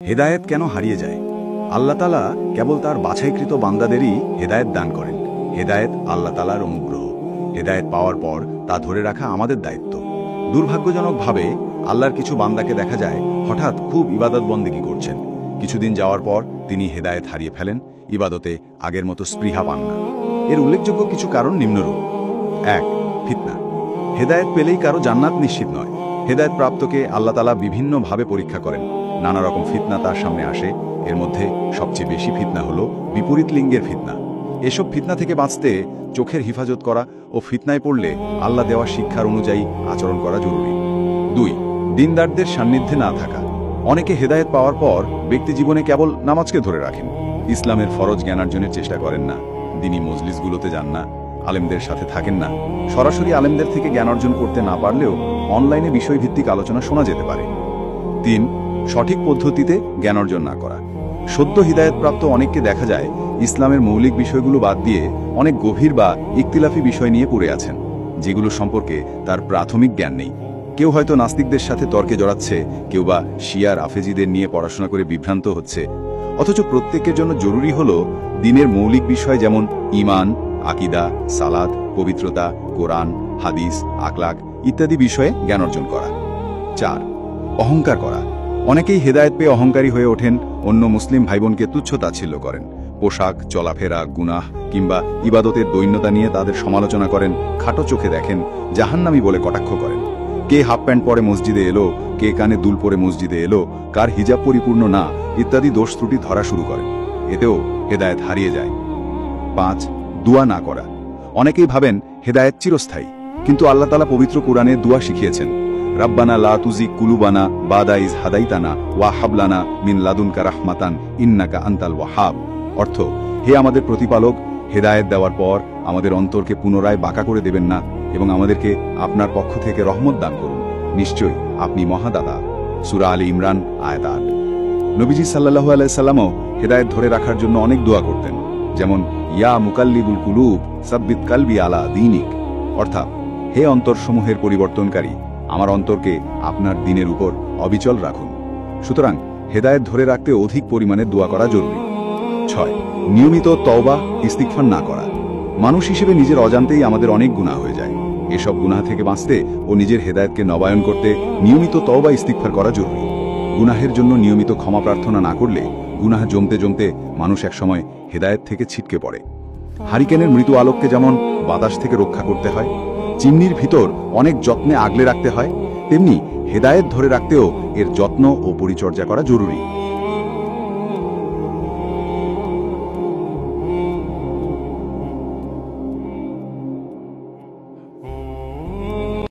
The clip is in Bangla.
হেদায়েত কেন হারিয়ে যায়? আল্লাহ তাআলা কেবল তার বাছাইকৃত বান্দাদেরই হেদায়েত দান করেন। হেদায়েত আল্লাহ তাআলার অনুগ্রহ। হেদায়েত পাওয়ার পর তা ধরে রাখা আমাদের দায়িত্ব। দুর্ভাগ্যজনকভাবে আল্লাহর কিছু বান্দাকে দেখা যায় হঠাৎ খুব ইবাদত বন্দেগী করছেন, কিছুদিন যাওয়ার পর তিনি হেদায়েত হারিয়ে ফেলেন, ইবাদতে আগের মতো স্পৃহা পান না। এর উল্লেখযোগ্য কিছু কারণ নিম্নরূপ। ১. ফিতনা। হেদায়েত পেলেই কারো জান্নাত নিশ্চিত নয়। হেদায়েত প্রাপ্তকে আল্লাহ তাআলা বিভিন্নভাবে পরীক্ষা করেন। নানা রকম ফিতনা তার সামনে আসে। এর মধ্যে সবচেয়ে বেশি ফিতনা হলো বিপরীত লিঙ্গের ফিতনা। এসব ফিতনা থেকে বাঁচতে চোখের হিফাজত করা ও ফিতনায় পড়লে আল্লাহ দেওয়া শিক্ষার অনুযায়ী আচরণ করা জরুরি। ২. দিনদারদের সান্নিধ্যে না থাকা। অনেকে হেদায়েত পাওয়ার পর ব্যক্তি জীবনে কেবল নামাজকে ধরে রাখেন, ইসলামের ফরজ জ্ঞানার্জনের চেষ্টা করেন না, দিনী মজলিসগুলোতে যান না, আলেমদের সাথে থাকেন না। সরাসরি আলেমদের থেকে জ্ঞান অর্জন করতে না পারলেও অনলাইনে বিষয়ভিত্তিক আলোচনা শোনা যেতে পারে। ৩. সঠিক পদ্ধতিতে জ্ঞান অর্জন না করা। সদ্য হিদায়তপ্রাপ্ত অনেককে দেখা যায় ইসলামের মৌলিক বিষয়গুলো বাদ দিয়ে অনেক গভীর বা ইখতিলাফি বিষয় নিয়ে পড়ে আছেন, যেগুলো সম্পর্কে তার প্রাথমিক জ্ঞান নেই। কেউ হয়তো নাস্তিকদের সাথে তর্কে জড়াচ্ছে, কেউ বা শিয়ার আফেজিদের নিয়ে পড়াশোনা করে বিভ্রান্ত হচ্ছে। অথচ প্রত্যেকের জন্য জরুরি হলো দ্বীনের মৌলিক বিষয় যেমন ঈমান, আকীদা, সালাত, পবিত্রতা, কোরআন, হাদিস, আখলাক ইত্যাদি বিষয়ে জ্ঞান অর্জন করা। ৪. অহংকার করা। অনেকেই হেদায়েত পেয়ে অহংকারী হয়ে ওঠেন, অন্য মুসলিম ভাইবোনকে তুচ্ছ-তাচ্ছিল্য করেন, পোশাক, চলাফেরা, গুনাহ কিংবা ইবাদতের দৈন্যতা নিয়ে তাদের সমালোচনা করেন, খাটো চোখে দেখেন, জাহান্নামী বলে কটাক্ষ করেন। কে হাফ প্যান্ট পরে মসজিদে এলো, কে কানে দুল পরে মসজিদে এলো, কার হিজাব পরিপূর্ণ না ইত্যাদি দোষ ত্রুটি ধরা শুরু করেন। এতেও হেদায়েত হারিয়ে যায়। ৫. দুয়া না করা। অনেকেই ভাবেন হেদায়েত চিরস্থায়ী, কিন্তু আল্লাহ তাআলা পবিত্র কোরআনে দুয়া শিখিয়েছেন, রাব্বানা লা তুজিগ কুলুবানা বাদা ইজ হাদাইতানা ওয়া হাব লানা মিন লাদুনকা রাহমাতান ইন্নাকা আনতাল ওয়াহাব। অর্থ, হে আমাদের প্রতিপালক, হেদায়েত দেওয়ার পর আমাদের অন্তরকে পুনরায় বাঁকা করে দেবেন না এবং আমাদেরকে আপনার পক্ষ থেকে রহমত দান করুন, নিশ্চয়ই আপনি মহাদাতা। সূরা আলী ইমরান আয়াত ৮। নবীজি সাল্লাল্লাহু আলাইহি সাল্লামও হেদায়েত ধরে রাখার জন্য অনেক দোয়া করতেন, যেমন ইয়া মুকাল্লিবুল কুলুব সাব্বিত কালবি আলা দীনিক, অর্থাৎ হে অন্তরসমূহের পরিবর্তনকারী, আমার অন্তরকে আপনার দ্বীনের উপর অবিচল রাখুন। সুতরাং হেদায়েত ধরে রাখতে অধিক পরিমাণে দোয়া করা জরুরি। ৬. নিয়মিত তওবা ইস্তিগফার না করা। মানুষ হিসেবে নিজের অজান্তেই আমাদের অনেক গুনাহ হয়ে যায়। এসব গুনাহ থেকে বাঁচতে ও নিজের হেদায়েতকে নবায়ন করতে নিয়মিত তওবা ইস্তিগফার করা জরুরি। গুনাহের জন্য নিয়মিত ক্ষমা প্রার্থনা না করলে গুনাহ জমতে জমতে মানুষ একসময় হেদায়েত থেকে ছিটকে পড়ে। হারিকেনের মৃদু আলোককে যেমন বাতাস থেকে রক্ষা করতে হয়, চিমনির ভিতর অনেক যত্নে আগলে রাখতে হয়, তেমনি হেদায়েত ধরে রাখতেও এর যত্ন ও পরিচর্যা করা জরুরি।